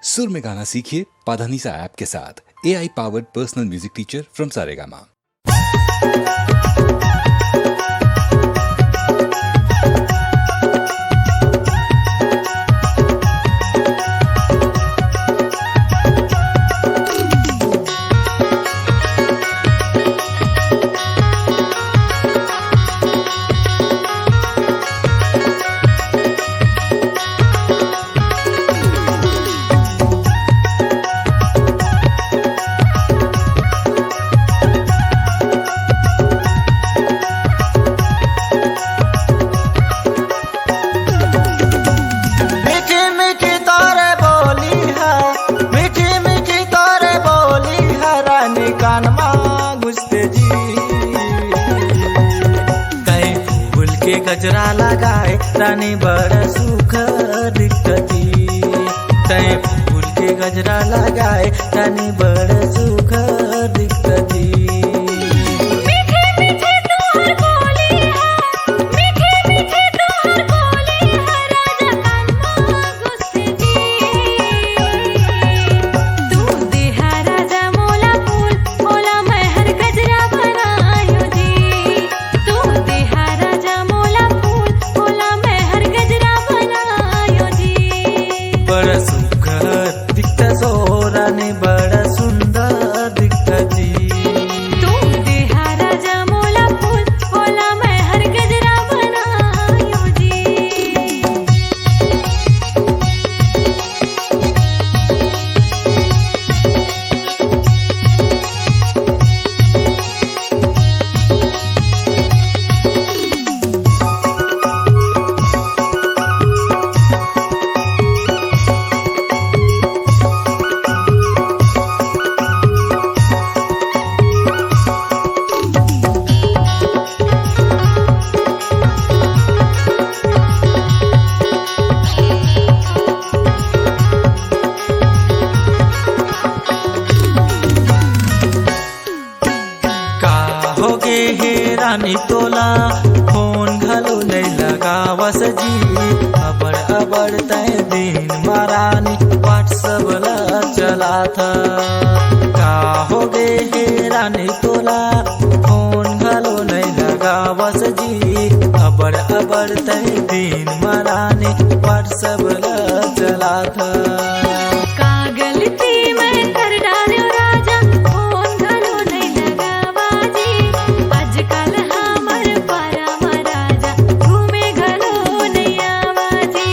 सुर में गाना सीखिए पाधानीसा ऐप के साथ। AI powered personal music teacher from Saregama. गजरा लगाए रानी बड़ा सुख दिखती, तय फूल के गजरा लगाए रानी बड़ा सुख दिखती। बड़ा सुखद दिखता सोरानी बड़ा सुंदर दिखता जी। तू देहा राजा मोला फूल बोला मैं हर गजरा बनायो जी। हे रानी तोला फोन घलो नहीं लगावस जी, अबड़ अबड़ तय दिन मारानी व्हाट्सएप ला चला था। का हो गे हे रानी तोला फोन घलो नहीं लगावस जी, अबड़ अबड़ तय दिन मारानी व्हाट्सएप ला चला था। का गलती मैं कर डालो राजा फोन घलो नहीं लगावा जी, आजकल हमर पारा महाराजा घूमे घलो नहीं आवा जी।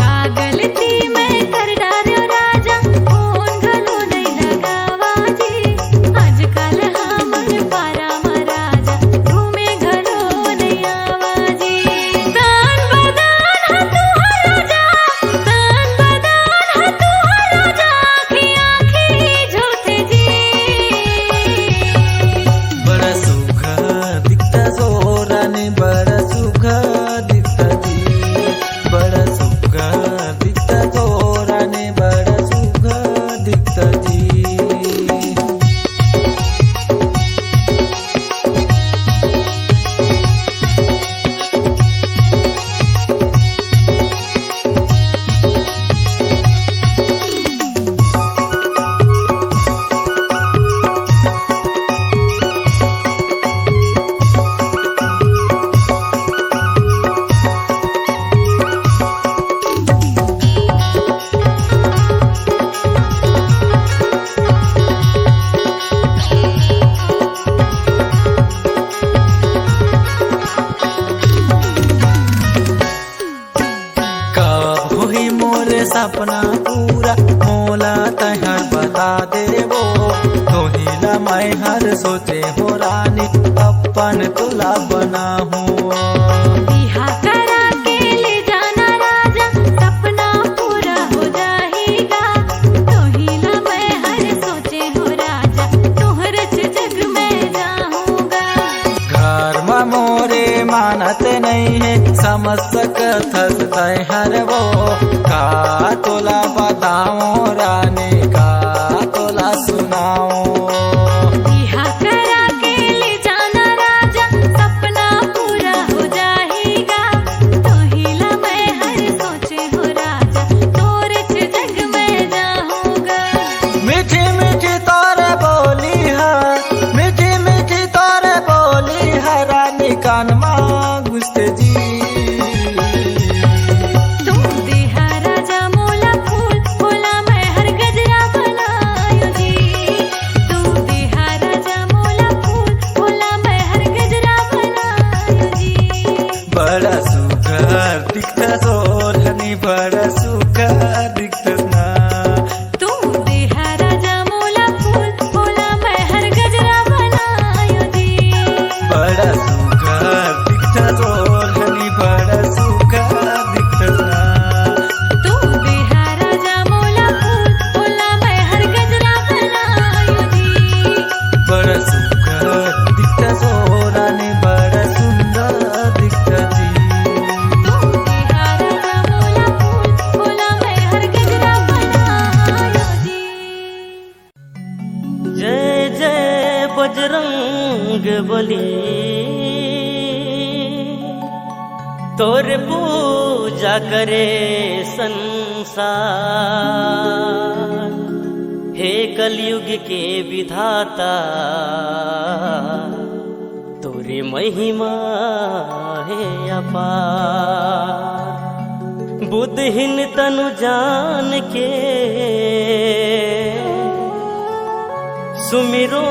का गलती मैं कर डालो राजा फोन घलो नहीं लगावा जी, आजकल हमर पारा महाराजा घूमे घलो नहीं आवा जी। दान बदान हा तू राजा, दान बदान हा तू राजा, आँखी आँखी झूठे जी। बड़ा सुख दिखता जोराने बड़ा सुख दिखता जी, बड़ा सुख दिखता जोराने बड़ा सुख दिखता जी। सपना पूरा मोला तहर बता दे वो, तोहिला मैं हर सोचे हो रानी अपन तुला बना हूँ। बिहा करा के ले जाना राजा सपना पूरा हो जाएगा, तोहिला मैं हर सोचे हो राजा तोहर जग में जाऊंगा। घर में मोरे मानत नहीं है समझ सकत हर वो, का तोला बताऊं रानी का तोला सुनाऊं। बिहा करा के ले जाना राजा सपना पूरा हो जाएगा, तोहिला मैं हर सोचे हो राजा तोर जग में जाऊंगा। बजरंग बली तोर पूजा करे संसार। हे कलयुग के विधाता तोरे महिमा है अपार। बुद्धहीन तनु जान के सुमिरो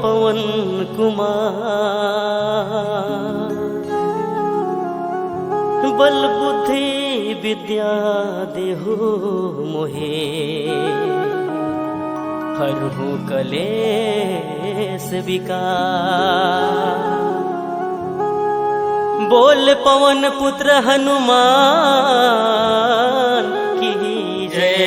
पवन कुमार। बल बुद्धि विद्या देहु मोहे हरहु कलेस विकार। बोल पवन पुत्र हनुमान की जय।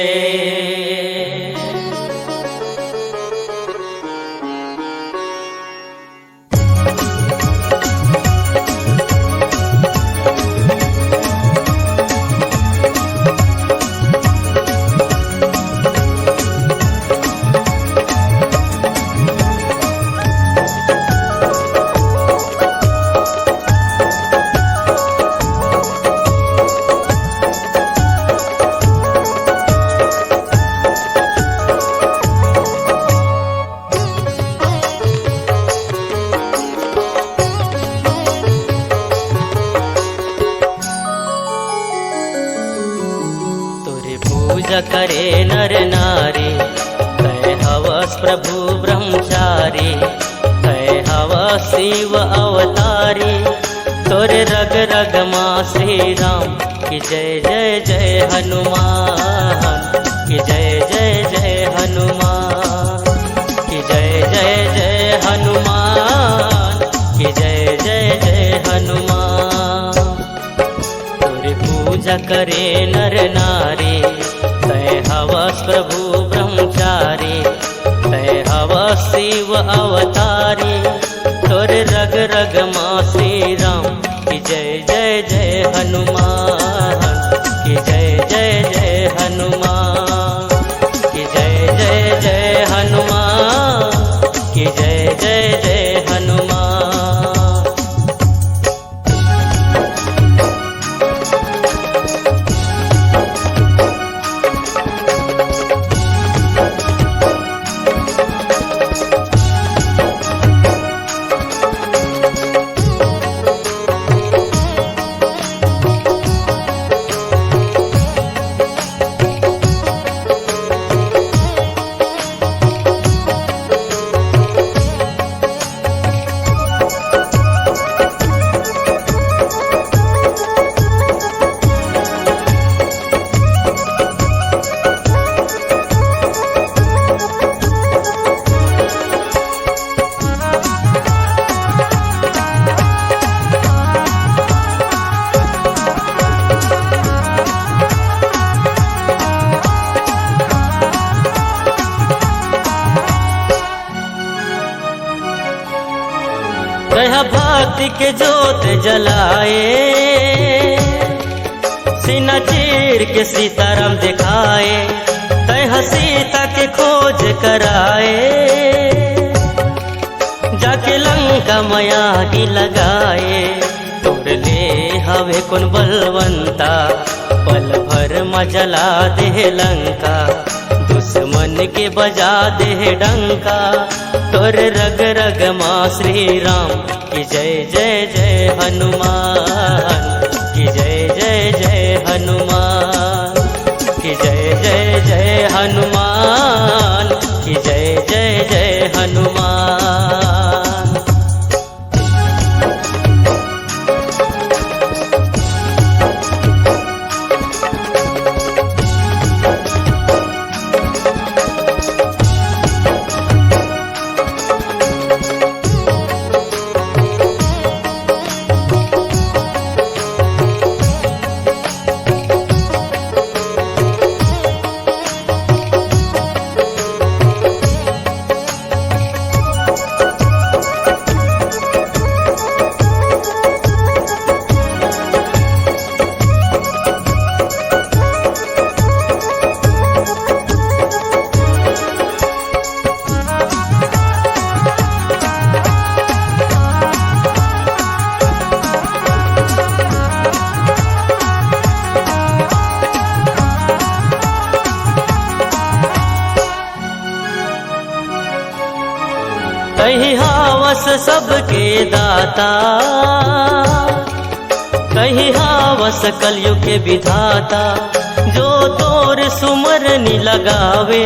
पूजा करे नर नारी कै हवस प्रभु ब्रह्मचारी। कै हवस शिव अवतारी तोरे रग रग माँ श्री राम की जय जय जय हनुमान की जय जय जय हनुमान की जय जय जय हनुमान की जय जय जय हनुमान। तोरे पूजा करे नर नारी कै हवस प्रभु ब्रह्मचारी। कै हवस शिव अवतारी तोरे रग रग माँ श्री राम की जय जय जय हनुमान की जय जय जय हनुमान की जय जय जय हनुमान की जय जय जय हनुमान। कहा भक्ति के जोत जलाए सीना चीर के सीताराम दिखाए। कहा सीता के खोज कराए जाके लंका माया की लगाए। तोड़ ले हवे कौन बलवंता पल भर मजला दे लंका। दुश्मन के बजा दे डंका तोर रग रग माँ श्री राम की जय जय जय हनुमान की जय जय जय हनुमान की जय जय जय हनुमान की जय जय जय हनुमान। कहीं हावस सबके दाता, कहीं हावस कलयुग के विधाता, जो तोर सुमरनी लगावे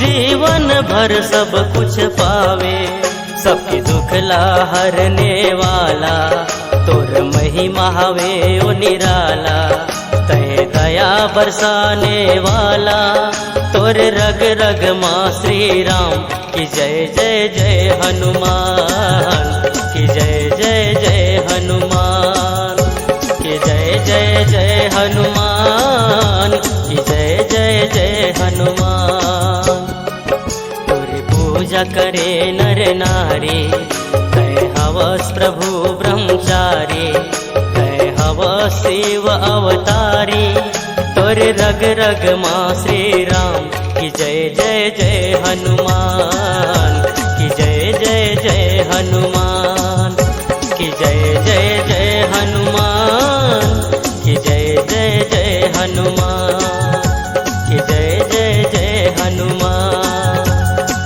जीवन भर सब कुछ पावे। सबके दुख ला हरने वाला तोर महिमा हवे ओ निराला। तय दया बरसाने वाला तोर रग रग माँ श्री राम की जय जय जय हनुमान, की जय जय जय हनुमान, की जय जय जय हनुमान, की जय जय जय हनुमान। तोरे पूजा करे नर नारी, तय हवस प्रभु ब्रह्मचारी, तय हवस शिव अवतारी। तोरे रग रग माँ श्री राम की जय जय जय हनुमान, की जय जय जय हनुमान, की जय जय जय हनुमान, की जय जय जय हनुमान, की जय जय जय हनुमान,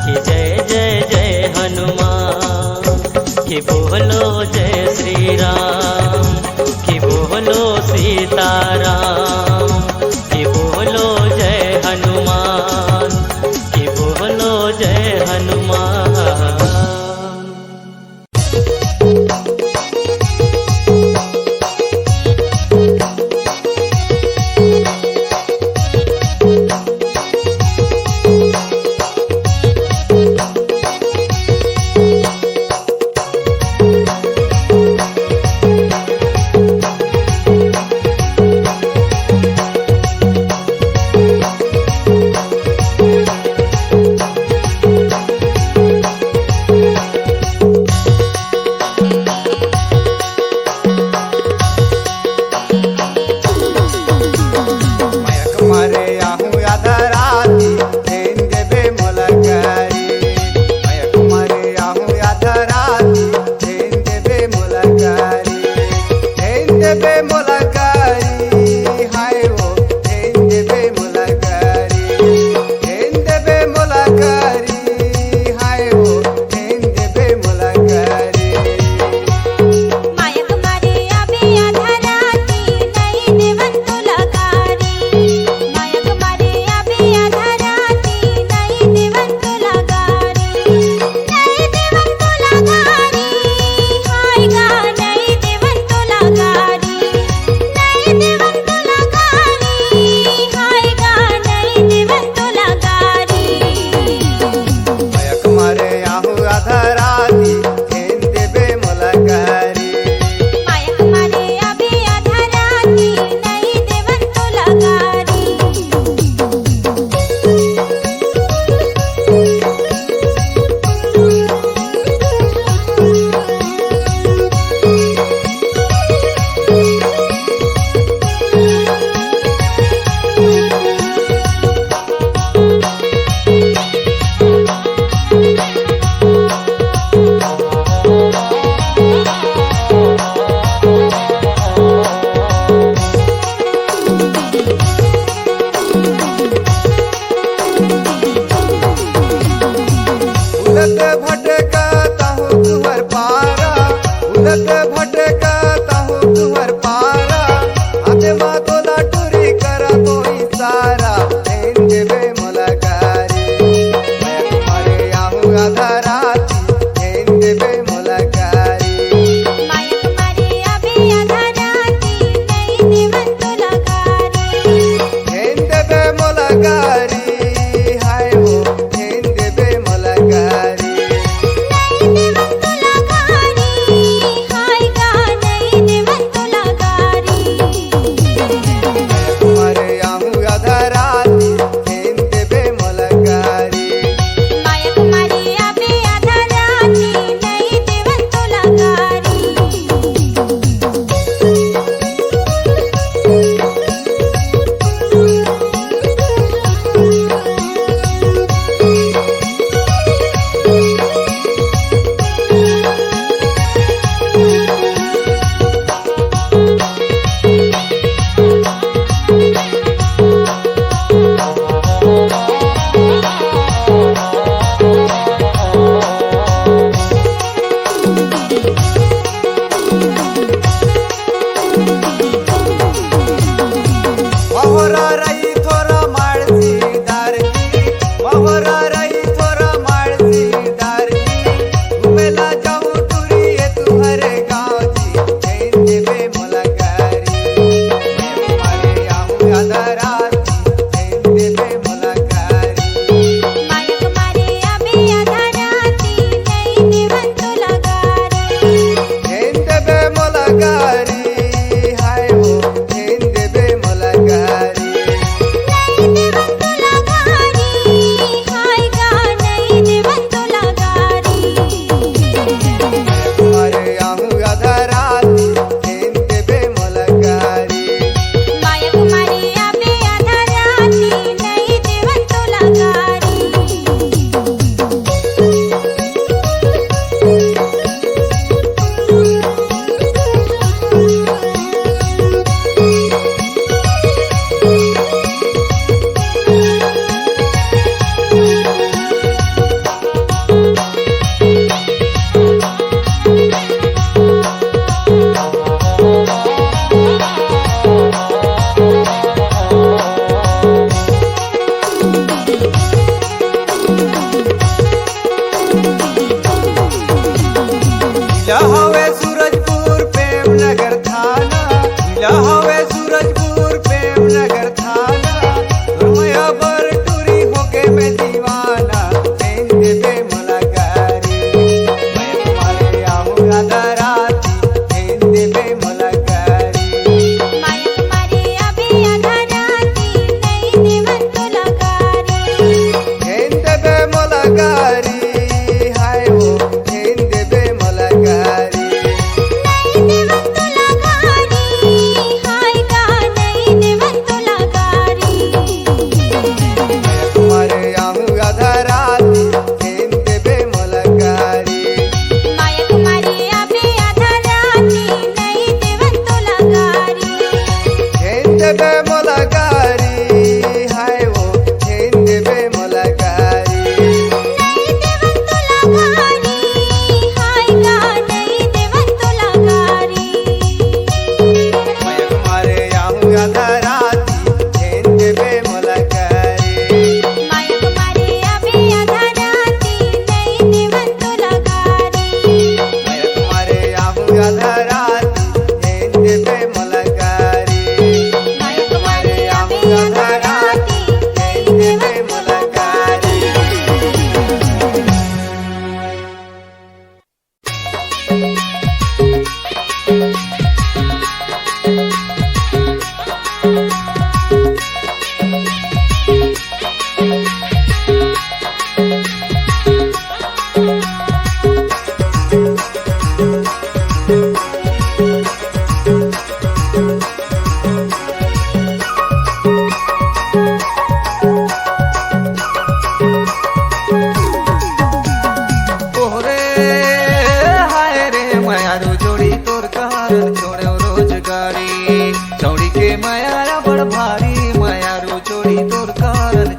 की जय जय जय हनुमान। की बोलो जय श्री राम, की बोलो सीताराम, की बोलो जय हनुमान, की बोलो जय हनुमान।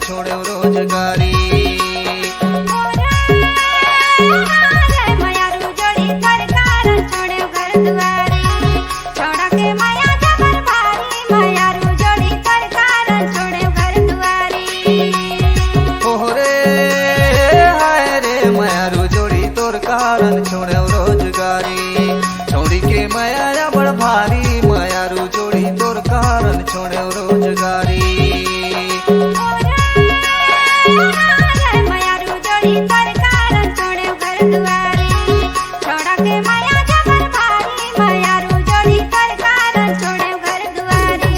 छोड़े रोजगारी। मयारू जोड़ी कर कारण छोड़े घर दुआरी, छोड़ा के माया जबर भारी, मयारू जोड़ी कर कारण छोड़े घर दुआरी। ओहरे हाय रे मयारू जोड़ी तोर कारण छोड़े रोजगारी, छोड़ी के माया बड़ भारी, मयारू जोड़ी तोर कारण छोड़े रोजगारी। मयारू जोड़ी कर कारण छोड़े घर दुआरी, छोड़ा के माया जबर भारी, मयारू जोड़ी कर कारण छोड़े घर दुआरी।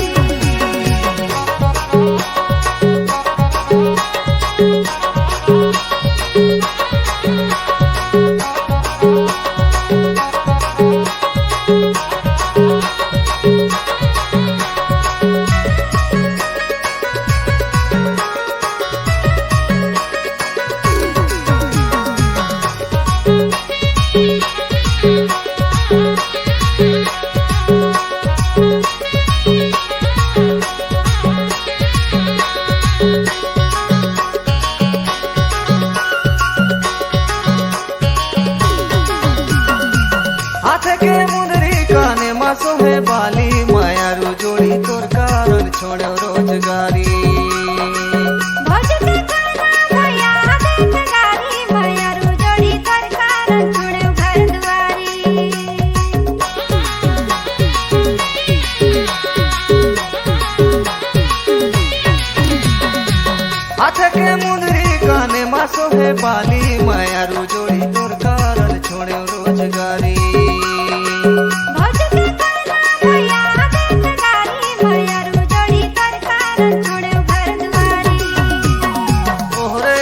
हाथ के मुंदरी काने मासो है बाली, मयारू जोड़ी तोर कारण छोड़े रोजगारी। भौज के खाना भैया देख गारी, मयारू जोड़ी कर कारण छोड़े घर दुआरी। हाथ के मुंदरी काने मासो है बाली, मयारू जोड़ी तोर कारण छोड़े रोजगारी। भौज के खाना भैया देख गारी, मयारू जोड़ी कर कारण छोड़े घर दुआरी। ओहरे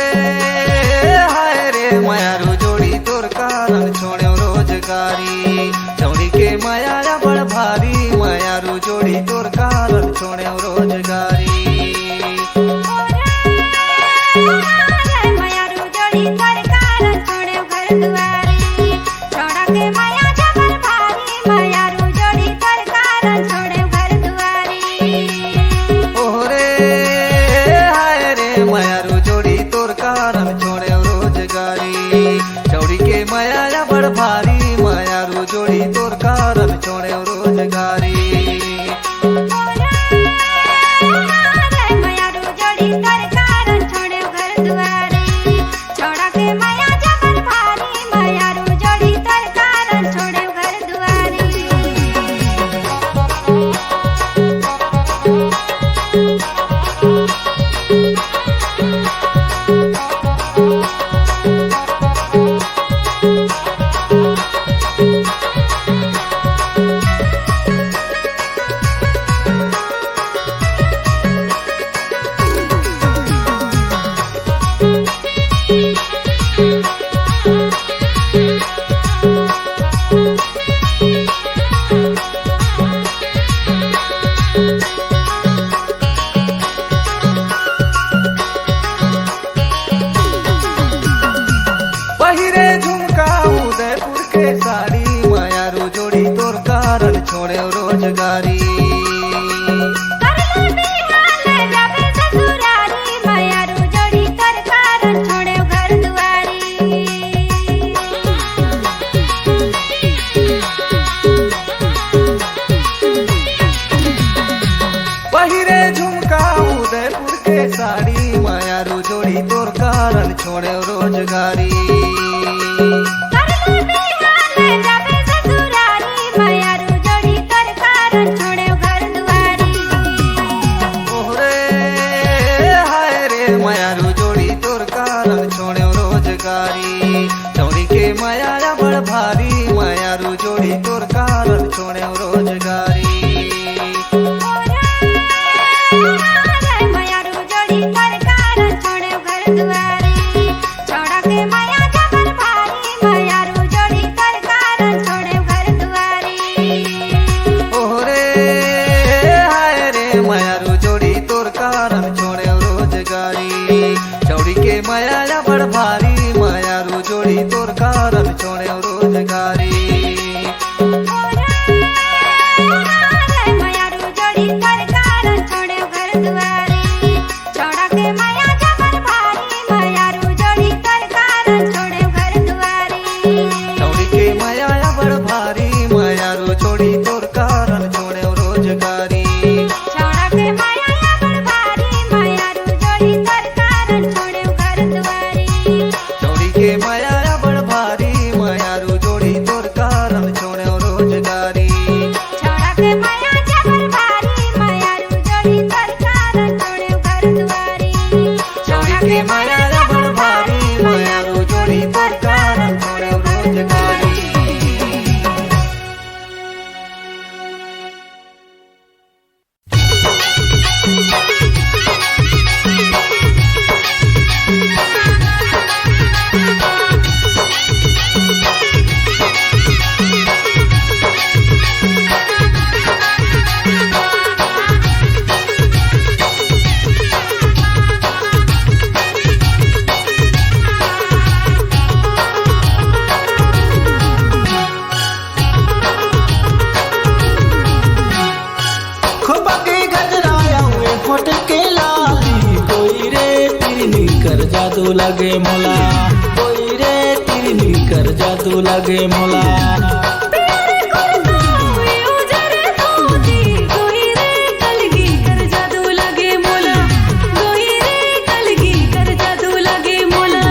हाय रे मयारू जोड़ी तोर कारण छोड़े रोजगारी, छोड़ी के माया बड़ भारी, मयारू जोड़ी तोर कारण छोड़े रोजगारी। मयारू जोड़ी कर कारण छोड़े घर दुआरी, छोड़ा के माया जबर भारी, मयारू जोड़ी कर कारण छोड़े घर दुआरी। ओहरे हाय रे मयारू जोड़ी तोर कारण छोड़े रोजगारी, छोड़ी के माया बड़ भारी, मयारू जोड़ी तोर कारण छोड़े रोजगारी। मयारू जोड़ी कर कारण छोड़े घर दुआरी, छोड़ा के माया जबर भारी, मयारू जोड़ी कर कारण छोड़े घर दुआरी। पहिरे झुमका उदयपुर के साड़ी, मयारू जोड़ी तोर कारण छोड़े रोजगारी। कर लो बिहाल जाबे ससुरारी, मयारू जोड़ी कर कारण छोड़े घर दुआरी। पहिरे झुमका उदयपुर के साड़ी, मयारू जोड़ी तोर कारण छोड़े रोजगारी। कर लो बिहाल जाबे ससुरारी, मयारू जोड़ी कर कारण छोड़े घर दुआरी। ओहरे हाय रे मयारू जोड़ी तोर कारण छोड़े रोजगारी, छोड़ी के माया बड़ भारी, मयारू जोड़ी तोर कारण छोड़े रोजगारी। मयारू जोड़ी कर कारण छोड़े घर दुआरी, छोड़ा के माया जबर भारी, मयारू जोड़ी कर कारण छोड़े घर दुआरी। ओहरे हाय रे मयारू जोड़ी तोर कारण छोड़े रोजगारी, छोड़ी के माया बड़ भारी, मयारू जोड़ी तोर कारण छोड़े रोजगारी। जादू लगे मोला कोई रे तिरनी कर जादू लगे मोला प्यार करता हुए उजरे धोती कोई रे कलगी कर जादू लगे मोला कोई रे कलगी कर जादू लगे मोला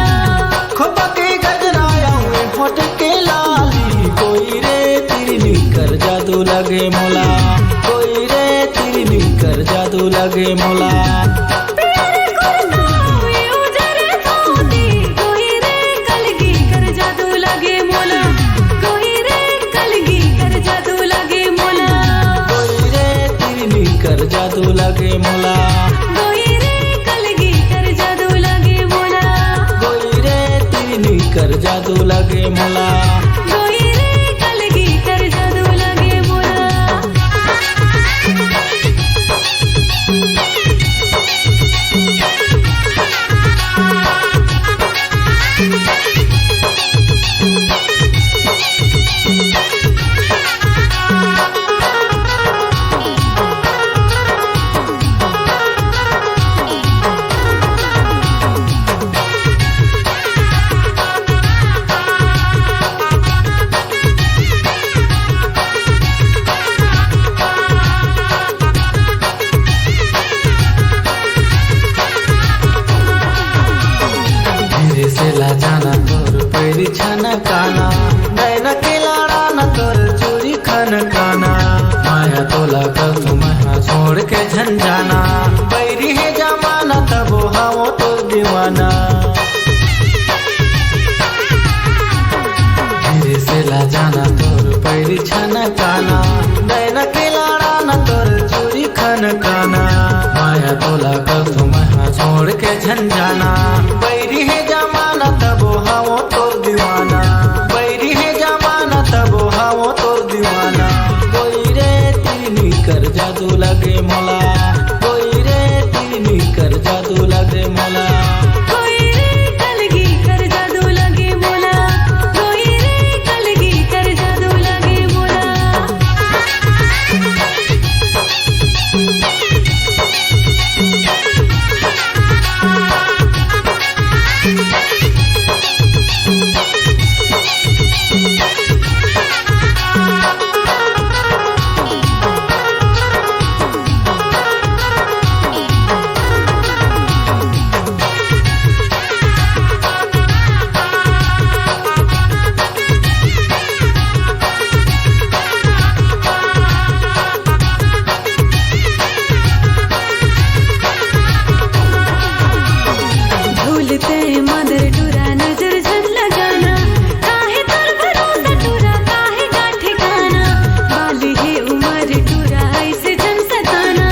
खोपा के गजराया हुए होठ के लाली कोई रे तिरनी कर जादू लगे मोला कोई रे तिरनी कर जादू लगे मोला प्यार करता हुए उजरे धोती कोई रे कलगी कर जादू लगे मोला कोई रे कलगी कर जादू लगे मोला कोई रे तिरनी कर जादू लगे मोला कोई रे कलगी कर जादू लगे मोला कोई रे तिरनी कर जादू लगे मोला कोई रे कलगी कर जादू लगे मोला धीरे से ला जाना तोर पैरी छाना काना नैना के लाड़ा न तोर चोरी खान काना माया तोला कर तुम छोड़ के झंझाना पैरी है जमाना तब हाओ तो दीवाना धीरे से ला जाना तोर पैरी छाना काना नैना के लाड़ा न तोर चोरी खान काना माया तोला कर तुम छोड़ के झंझाना बैरी है जमाना तब हाओ तोर दीवाना बैरी है जमाना तब हाओ तोर दीवाना कोई रे तिरनी कर जादू लगे मोला कोई रे तिरनी कर जादू लगे मोला कोई रे कलगी कर जादू लगे मोला कोई रे कलगी कर जादू लगे मोला झूलते मदर टूरा नजर झन लगाना काहे तर भरोसा टूरा काहे गाठे खाना बाली है उमर टूरा ऐसे जन सताना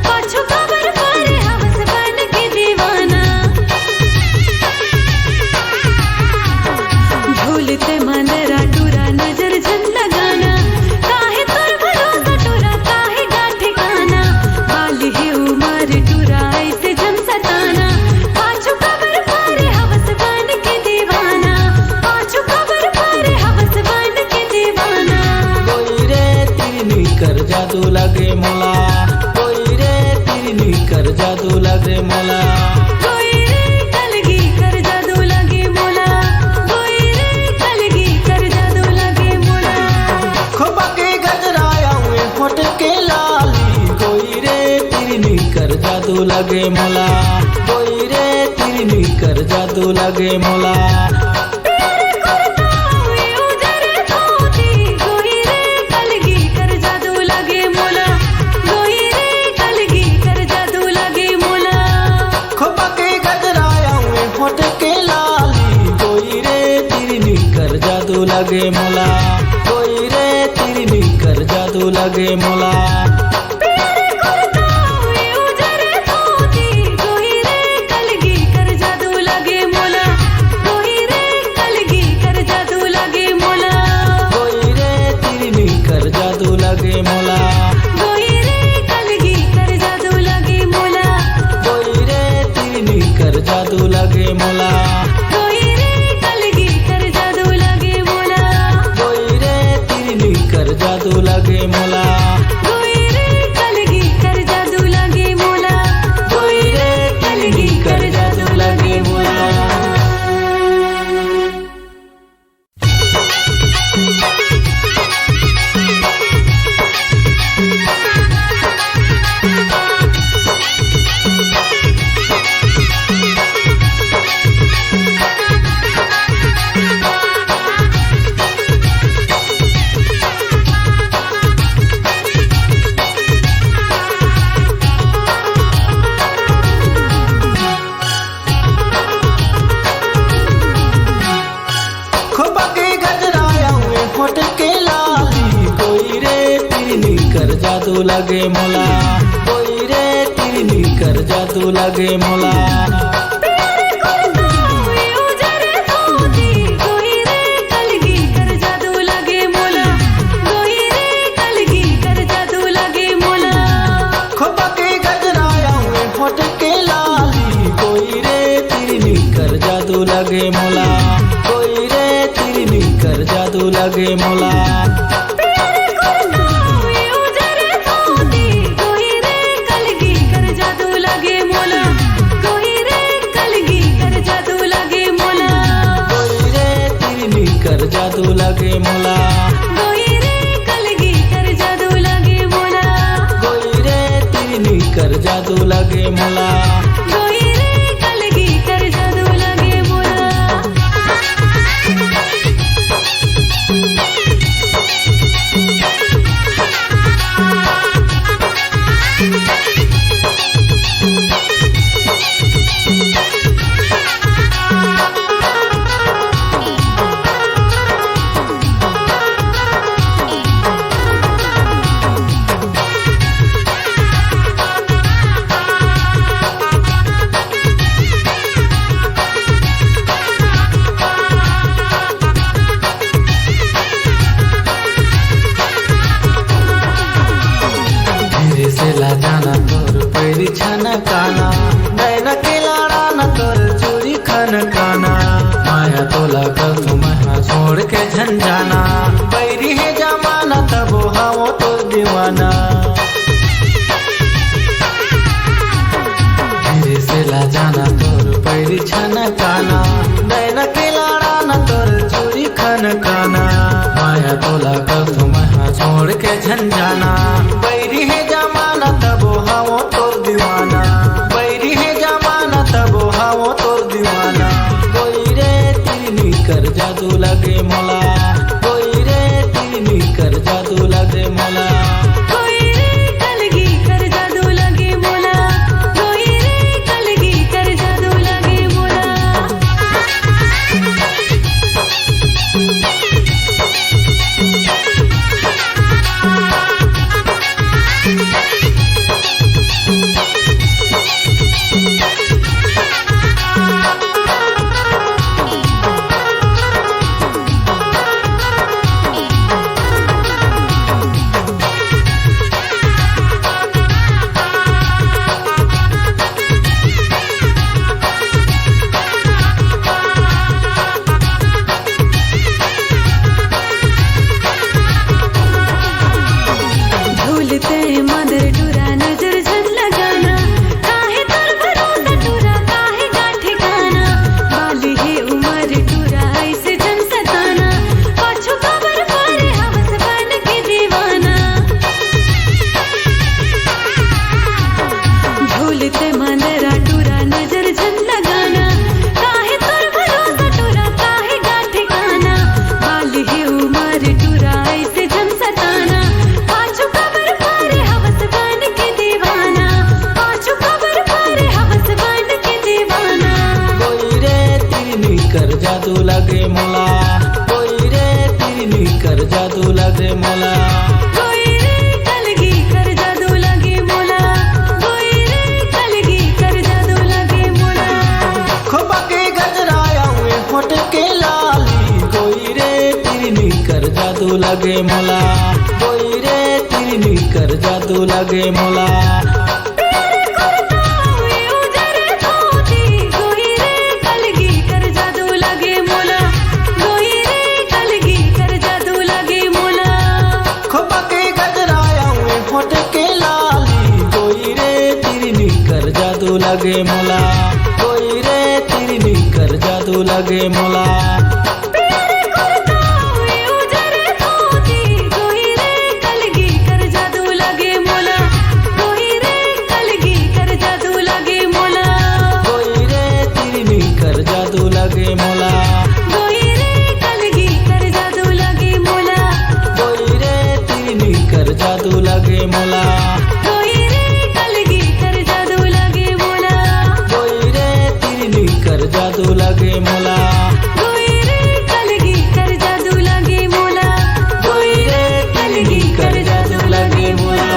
पाछो खबर पारे हवस बन के दीवाना झूलते मदरा टूरा नजर झन लगाना काहे तर भरोसा टूरा काहे गाठे खाना बाली है उमर टूरा ऐसे जन सताना पाछो खबर पारे हवस बन के दीवाना पाछो खबर पारे हवस बन के दीवाना कोई रे तिरनी कर जादू लगे मोला कोई रे तिरनी कर जादू लगे मोला कोई रे कलगी कर जादू लगे मोला कोई रे कलगी कर जादू लगे मोला खोपा के गजराया हुए होठ के लाली कोई रे तिरनी कर जादू लगे मोला कोई रे तिरनी कर जादू लगे मोला प्यार करता हुए उजरे धोती कोई रे कलगी कर जादू लगे मोला कोई रे कलगी कर जादू लगे मोला खोपा के गजराया हुए होठ के लाली कोई रे तिरनी कर जादू लगे मोला कोई रे तिरनी कर जादू लगे मोला प्यार करता हुए उजरे धोती कोई रे कलगी कर जादू लगे मोला कोई रे कलगी कर जादू लगे मोला कोई रे तिरनी कर जादू लगे मोला कोई रे कलगी कर जादू लगे मोला कोई रे तिरनी कर जादू लगे मोला कोई रे कलगी कर जादू लगे मोला कोई रे तिरनी कर जादू लगे मोला कोई रे कलगी कर जादू लगे मोला कोई रे तिरनी कर जादू लगे मोला जादू लगे मोला कोई रे तिरनी कर जादू लगे मोला जादू लगे मोला कोई रे तिरनी कर जादू लगे मोला कर जादू लगे मोला कोई रे कलगी कर जादू लगे मोला कोई रे तिरनी कर जादू लगे मोला कोई रे कलगी कर जादू लगे मोला जाना तोर पैरी छन काना नैना के लाड़ा न तोर चूरी खन काना माया तोला कल तुम्हारा छोड़ के झंझाना पैरी है जमाना तब हाओ तोर दीवाना धीरे से ला जाना तोर पैरी छन काना नैना के लाड़ा न तोर चूरी खन काना माया तोला कल तुम्हारा छोड़ के झंझाना पैरी है जमाना तब हाओ तोर दीवाना पैरी है जमाना तब हाओ तोर दीवाना कोई रे तिरनी कर जादू लगे मोला कोई रे तिरनी कर जादू लगे मोला कोई रे कलगी कर जादू लगे मोला कोई रे कलगी कर जादू लगे मोला झूलते मदर टूरा नजर झन लगाना काहे तर भरोसा टूरा काहे का ठिकाना बाली है उमर टूरा ऐसे झन सताना पाछू खबर पारे हवस बन के दीवाना झूलते मदरा टूरा नजर झन लगाना काहे तर भरोसा टूरा काहे का ठिकाना बाली है उमर टूरा ऐसे झन सताना पाछू खबर पारे हवस बन के दीवाना पाछू खबर पारे हवस बन के दीवाना कोई रे तिरनी कर जादू लगे मोला कोई रे तिरनी कर जादू लगे मोला कोई रे कलगी कर जादू लगे मोला कोई रे कलगी कर जादू लगे मोला खोपा के गजराया हुए होठ के लाली कोई रे तिरनी कर जादू लगे मोला कोई रे तिरनी कर जादू लगे मोला कोई रे कलगी कर जादू लगे मोला कोई रे कलगी कर जादू लगे मोला खोपा के गजराया हुए होठ के लाली कोई रे तिरनी कर जादू लगे मोला कोई रे तिरनी कर जादू लगे मोला कोई रे कलगी कर जादू लगे मोला कोई रे कलगी कर जादू लगे मोला कोई रे तिरनी कर जादू लगे मोला कोई रे कलगी कर जादू लगे मोला कोई रे तिरनी कर जादू लगे मोला कोई रे कलगी कर जादू लगे मोला कोई रे तिरनी कर जादू लगे मोला कोई रे कलगी कर जादू लगे मोला कोई रे तिरनी कर जादू लगे मोला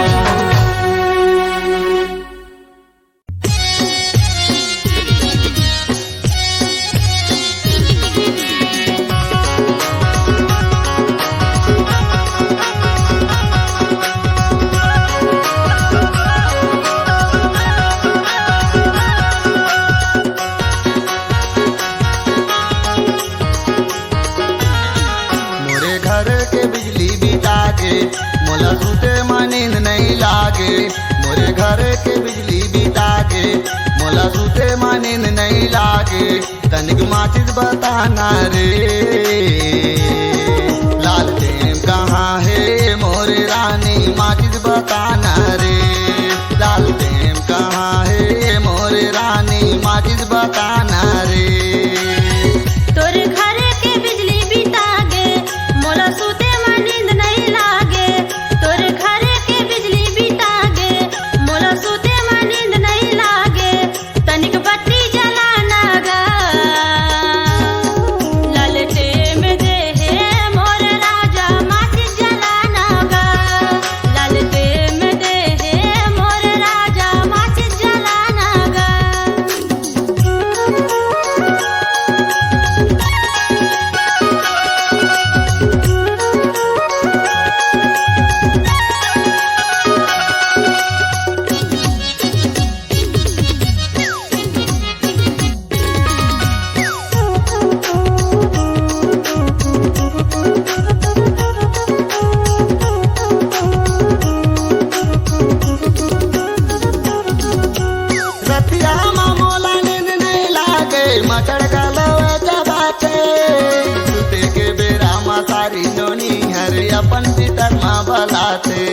घर के बिजली बीता गे मोला सुते में नींद नहीं लागे तनिक माचिस बताना रे लालटेन कहाँ है मोरे रानी माचिस बताना रे लालटेन कहाँ है मोरे रानी माचिस बताना रे तोर घर के बिजली बीता गे मोला सुते में नींद नहीं लागे तोर घर के बिजली बीता गे मोला सुते में नींद नहीं लागे तनिक बत्ती जलाना गा ललटे में दे हे मोर राजा माचिस जलाना गा ललटे में दे हे मोर राजा माचिस जलाना गा रतिया मोला नींद नहीं लागे मचड़ गलवे जबाते सुते के बेरा मा सारी नोनी हरे अपन भीतर माँ बलाते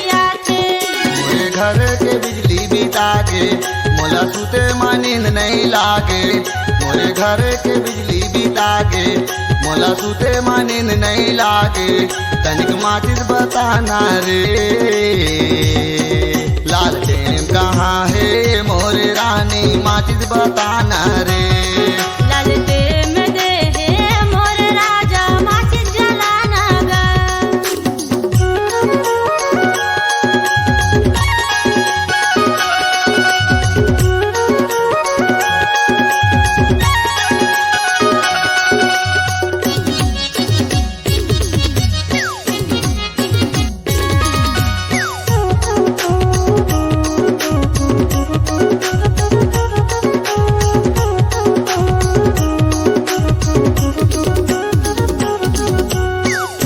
मोरे घर के बिजली बीता गे मोला सुते में नींद नहीं लागे मोरे घर के बिजली बीता गे मोला सुते में नींद नहीं लागे तनिक माचिस बताना रे लालटेन कहाँ है मोरे रानी माचिस बताना रे ललटे में दे हे मोर राजा माचिस जलाना गा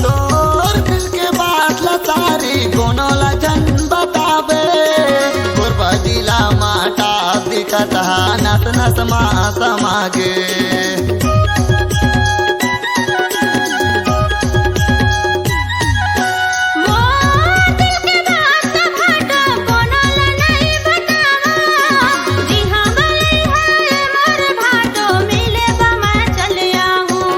तोर दिल के बात लतारी कोनो लजन बतावे गुरबा दिला माटा दिखत नस नस मा समागे मोर दिल के बात भाटो कोनो ला नहीं बतावा जिहाँ भले है मोर भाटो मिले बमा चले आहूँ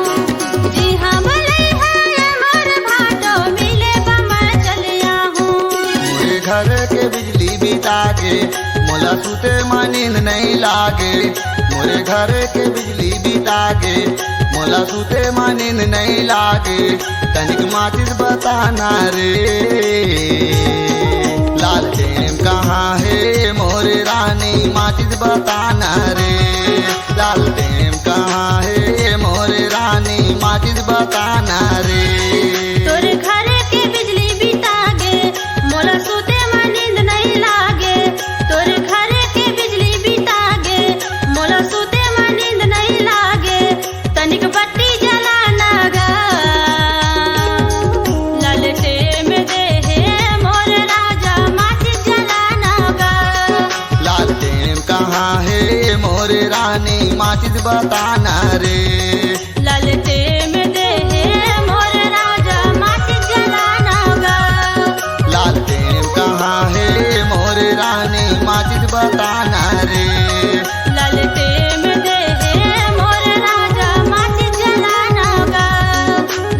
जिहाँ भले है मोर भाटो मिले बमा चले आहूँ मोरे घर के बिजली बीता गे मोला सुते में नींद नहीं लागे मोरे घर के बिजली बीता गे मोला सुते में नींद नहीं लागे तनिक माचिस बताना रे लालटेन कहाँ है मोरे रानी माचिस बताना रे लालटेन कहाँ है मोरे रानी माचिस बताना रे तोर घर के बिजली बीता गे मोला सुते में नींद नहीं लागे तोर घर के बिजली बीता गे मोला सुते में नींद नहीं लागे तनिक बत्ती जलाना गा ललटे में दे हे मोर राजा माचिस जलाना गा लालटेन कहाँ है मोरे रानी माचिस बताना रे ललटे में दे हे मोर राजा माचिस जलाना गा लालटेन कहाँ है मोरे रानी माचिस बताना रे ललटे में दे हे मोर राजा माचिस जलाना गा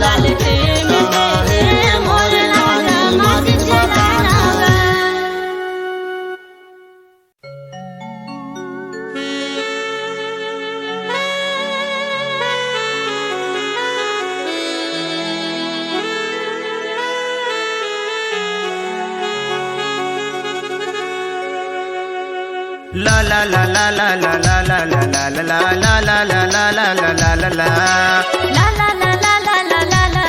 ललटे में दे हे मोर राजा माचिस जलाना गा La la la la la la la la la la la la la la la la la la la la La la la la la la la la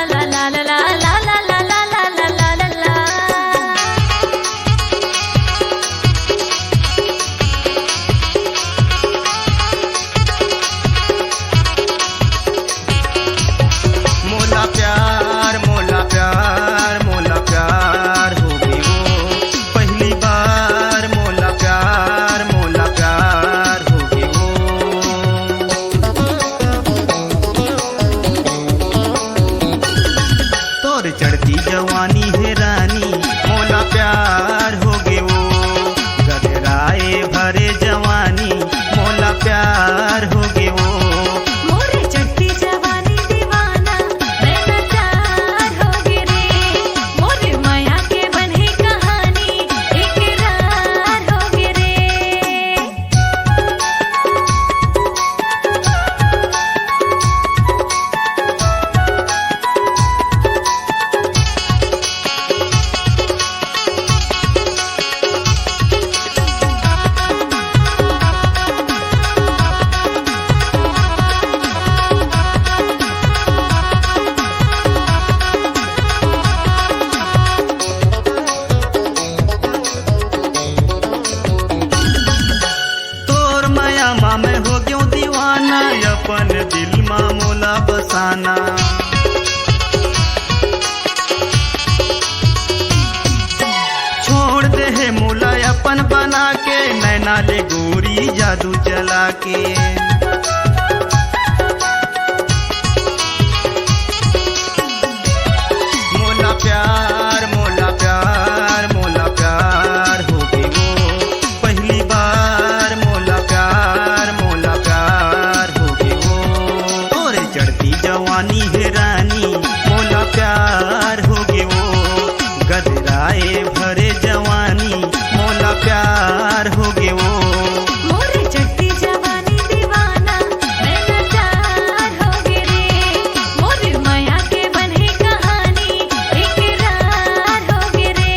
अपन दिल मा मोला बसाना। छोड़ दे है मोला अपन बना के, नैना ले गोरी जादू चला के। मोला प्यार मोला प्यार मोला प्यार हो गई वो पहली बार। मोला प्यार हो गई वो तोरे चढ़ती जवानी है रानी। मोला प्यार हो गई वो गदराए भरे जवानी। मोला प्यार हो गई वो मोरे चढ़ती जवानी दीवाना, मैं लाचार हो गे रे। मोरे माया के बने कहानी, इकरार हो गे रे।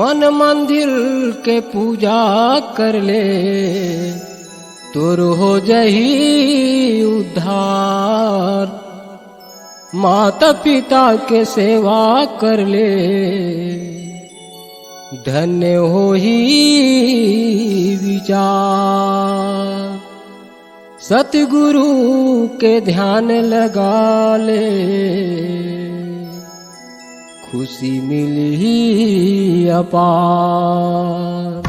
मन मंदिर के पूजा कर ले तोर हो जही उद्धार। माता पिता के सेवा कर ले धन्य हो ही विचार। सतगुरु के ध्यान लगा ले खुशी मिली अपार।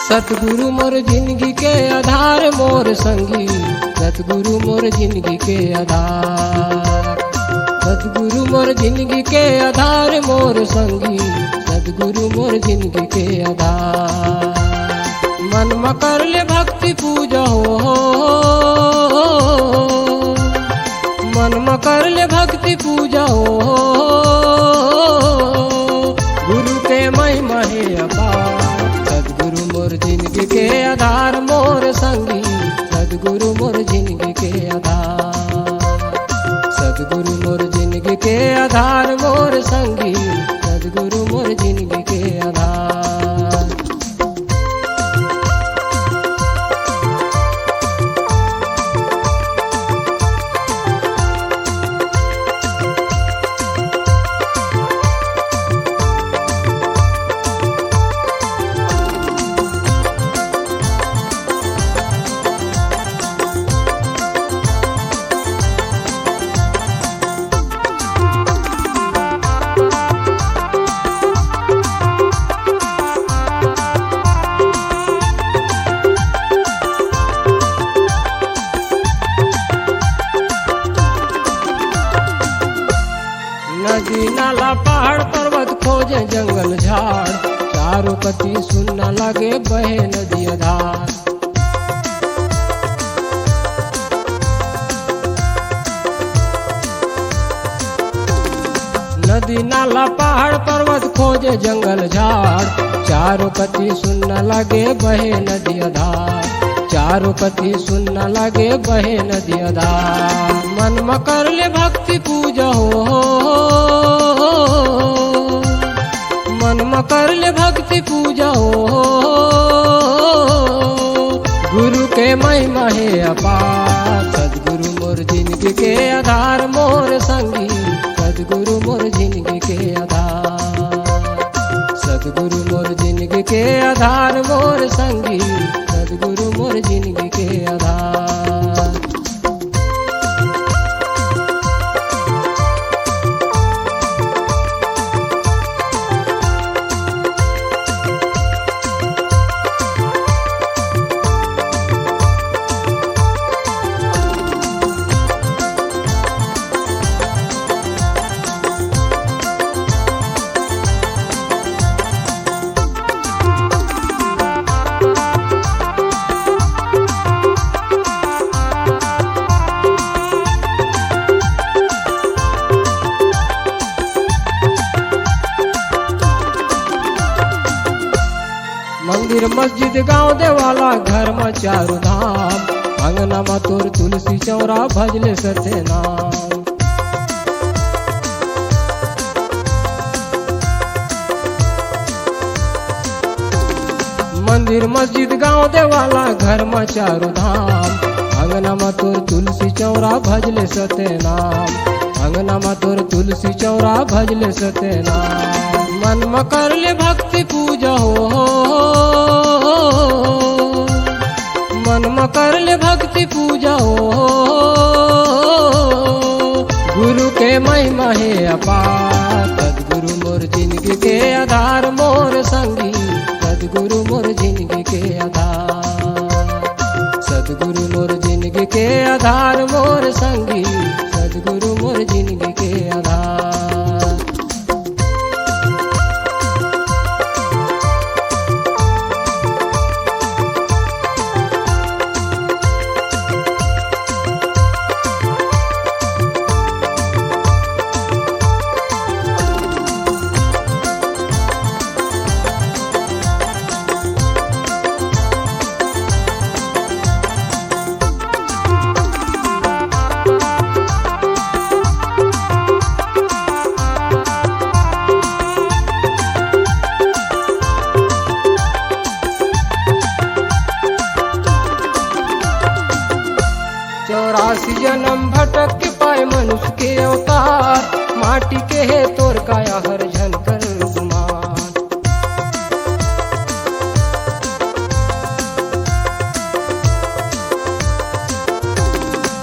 सतगुरु मोर जिंदगी के आधार मोर संगी। सतगुरु मोर जिंदगी के आधार। सतगुरु मोर जिंदगी के आधार मोर संगी। सतगुरु मोर जिंदगी के आधार। मन में कर ले भक्ति पूजा हो, मन में कर ले भक्ति पूजा हो। गुरु के महिमा है अपार। सतगुरु मोर जिंदगी के आधार मोर संगी। सतगुरु मोर जिंदगी के आधार। सतगुरु मोर जिंदगी के आधार मोर संगी। सतगुरु मोर जिंदगी के आधार। नदी नाला पहाड़ पर्वत खोजे जंगल झाड़। चारों कती सुनना लगे बहे नदी धार। नदी नाला पहाड़ पर्वत खोजे जंगल झाड़। चारों कती सुनना लगे बहे नदी धार। चारों कती सुनना लगे बहे नदी धार। मन में कर ले भक्ति पूजा हो, मन में कर ले भक्ति पूजा हो। गुरु के महिमा है अपार। सतगुरु मोर जिंदगी के आधार मोर संगी। सतगुरु मोर जिंदगी के आधार। सतगुरु मोर जिंदगी के आधार मोर संगी। सतगुरु मोर जिंदगी के आधार। मंदिर मस्जिद गांव देवाला घर में चारू धाम। अंगना में तोर तुलसी चौरा भजले सत्य नाम। मंदिर मस्जिद गांव देवाला घर में चारू धाम। अंगना में तोर तुलसी चौरा भजले सत्य नाम। अंगना में तोर तुलसी चौरा भजले सत्य नाम। मन में कर ले भक्ति पूजा हो, मन में कर ले भक्ति पूजा हो। गुरु के महिमा है अपार। सतगुरु मोर जिंदगी के आधार मोर संगी। सतगुरु मोर जिंदगी के आधार। सतगुरु मोर जिंदगी के आधार मोर संगी। सतगुरु मोर जिंदगी के आधार। अवतार, माटी के है तोर काया हर झनकर गुमान।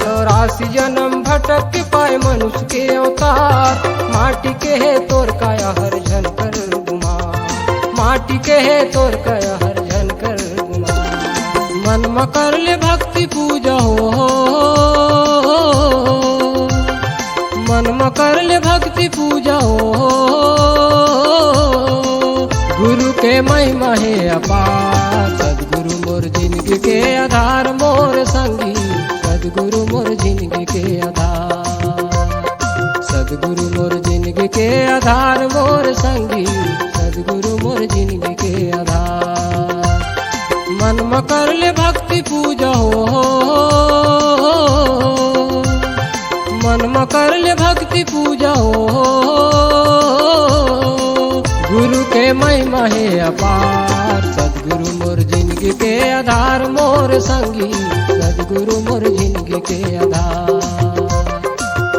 84 जन्म भटक के पाए मनुष्य के अवतार, माटी के है तोर काया हर झनकर गुमान। माटी के है तोर काया हर झनकर गुमान। मन में कर ले भक्ति पूजा हो, मन में कर ले भक्ति पूजा हो। गुरु के महिमा है अपार, सदगुरु मोर जिंदगी के आधार मोर संगी, सदगुरु मोर जिंदगी के आधार। सदगुरु मोर जिंदगी के आधार मोर संगी, सदगुरु मोर जिंदगी के आधार। मन में कर ले भक्ति पूजा हो, मन में कर ले भक्ति पूजा हो। गुरु के महिमा है अपार, सदगुरु मोर जिंदगी के आधार मोर संगी, सदगुरु मोर जिंदगी के आधार।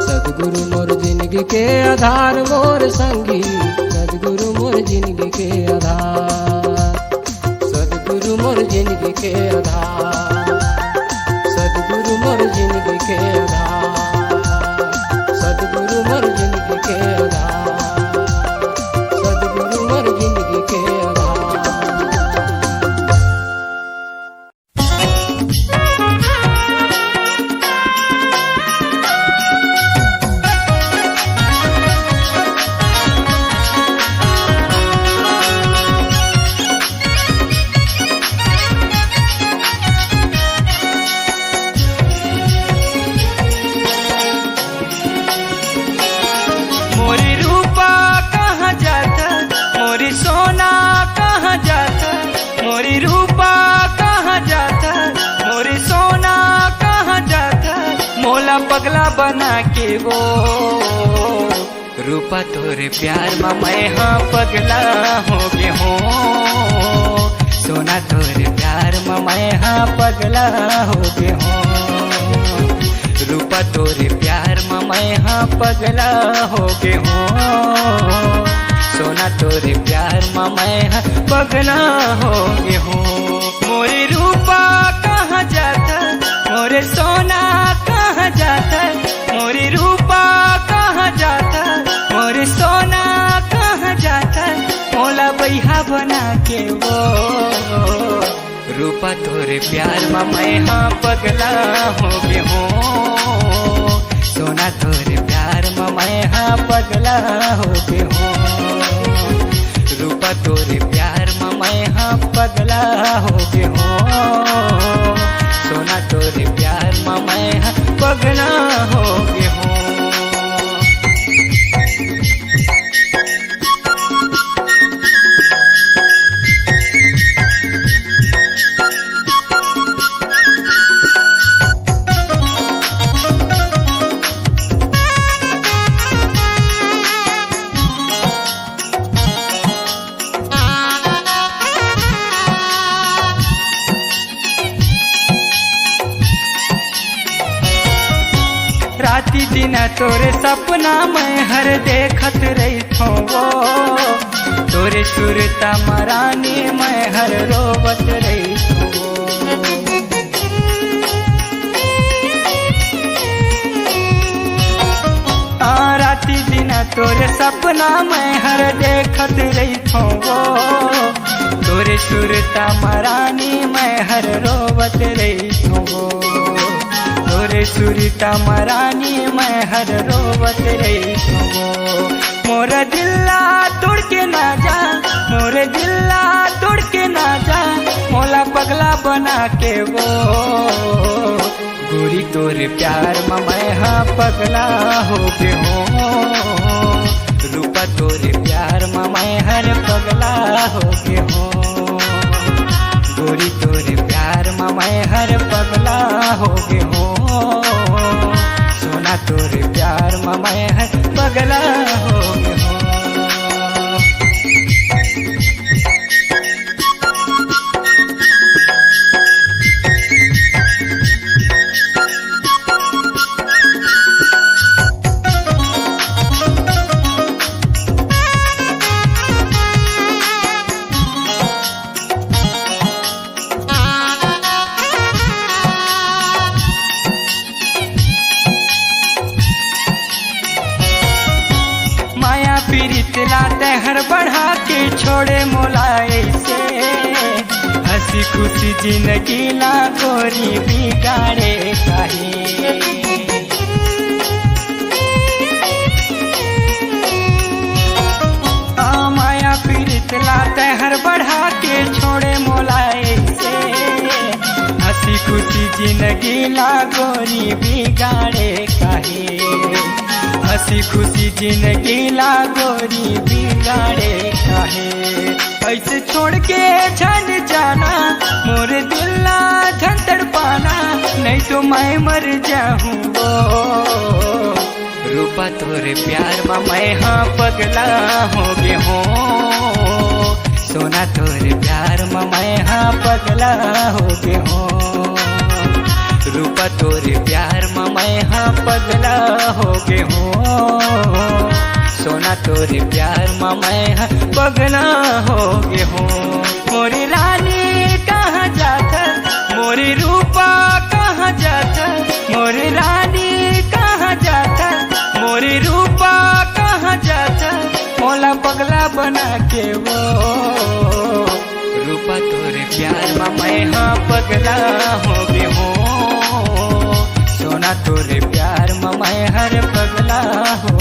सदगुरु मोर जिंदगी के आधार मोर संगी, सदगुरु मोर जिंदगी के आधार। सदगुरु मोर जिंदगी के आधार, सदगुरु मोर जिंदगी के आधार। सदगुरु मोर जिंदगी के आधार, सदगुरु मोर जिंदगी के आधार। मोरी रूपा कहाँ जाता, मोरी सोना कहाँ जाता, मोरी रूपा कहाँ जाता, मोरी सोना कहाँ जाता। मोला पगला बना के वो रूपा तोरे प्यार में मैं हाँ पगला हो गए हो। सोना तोरे प्यार में मैं हाँ पगला हो गए हो। रूपा तोरे प्यार में मैं हाँ पगला हो गए हो। सोना तोरे प्यार में मैं हाँ पगला हो गए हो। मोरे रूपा कहाँ जाता, मोरे सोना कहाँ जाता, मोरे रूपा कहाँ जाता, मोरे सोना कहाँ जाता। मोला बैहा बना के वो रूपा तोरे प्यार में मैं हाँ पगला हो गए हो। सोना तोरे प्यार में मैं हाँ पगला हो गए हो। रूपा तोरे प्यार में मैं हाँ पगला हो गए हो। सोना तोरे प्यार में मैं हाँ पगला हो गए हो। राती दिन तोरे सपना मैं हर देखत रही थो वो। तोरे सुरता मरानी मैं हर रोवत रही थो। राती दिन तोरे सपना मैं हर देखत रही थो वो। तोरे सुरता मरानी मैं हर रोवत रही थो। तोरे सुरता मरानी मैं हर रोवत रही थो। मोरा दिल्ला तोड़ के ना जा, मोरे दिल्ला तोड़ के ना जा। मोला पगला बना के वो गोरी तोरे प्यार में मैं हाँ पगला हो गए हो। रूपा तोरे प्यार में मैं हर पगला हो गए हो। गोरी तोरे प्यार में मैं हर पगला हो गए हो। सोना तोरे प्यार में मैं हर पगला हो गए हो। तेहर बढ़ा के छोड़े मोलाए से हंसी खुशी जिंदगी ला गोरी बिगाड़े काहे माया पीड़ित ला तेहर बढ़ा के छोड़े मोलाए से हंसी खुशी जिंदगी ला गोरी बिगाड़े काहे हंसी खुशी जिंदगी ला गोरी बिगाड़े काहे ऐसे छोड़ के छन जाना मोर दिल ला झन तड़पाना नहीं तो मैं मर जाऊं रूपा तोरे प्यार में मैं हाँ पगला हो गे हो सोना तोरे प्यार में मैं हाँ पगला हो गे हो रूपा तोरे प्यार में मैं हाँ पगला हो गे हो सोना तोरे प्यार में मैं हाँ पगला हो गे हो मोरी रानी कहाँ जाता मोरी रूपा कहाँ जाता मोरी रानी कहाँ जाता मोरी रूपा कहाँ जाता मोला पगला बना के वो रूपा तोरे प्यार में मैं हाँ पगला हो गे हो सोना तोरे प्यार में मैं हर पगला हो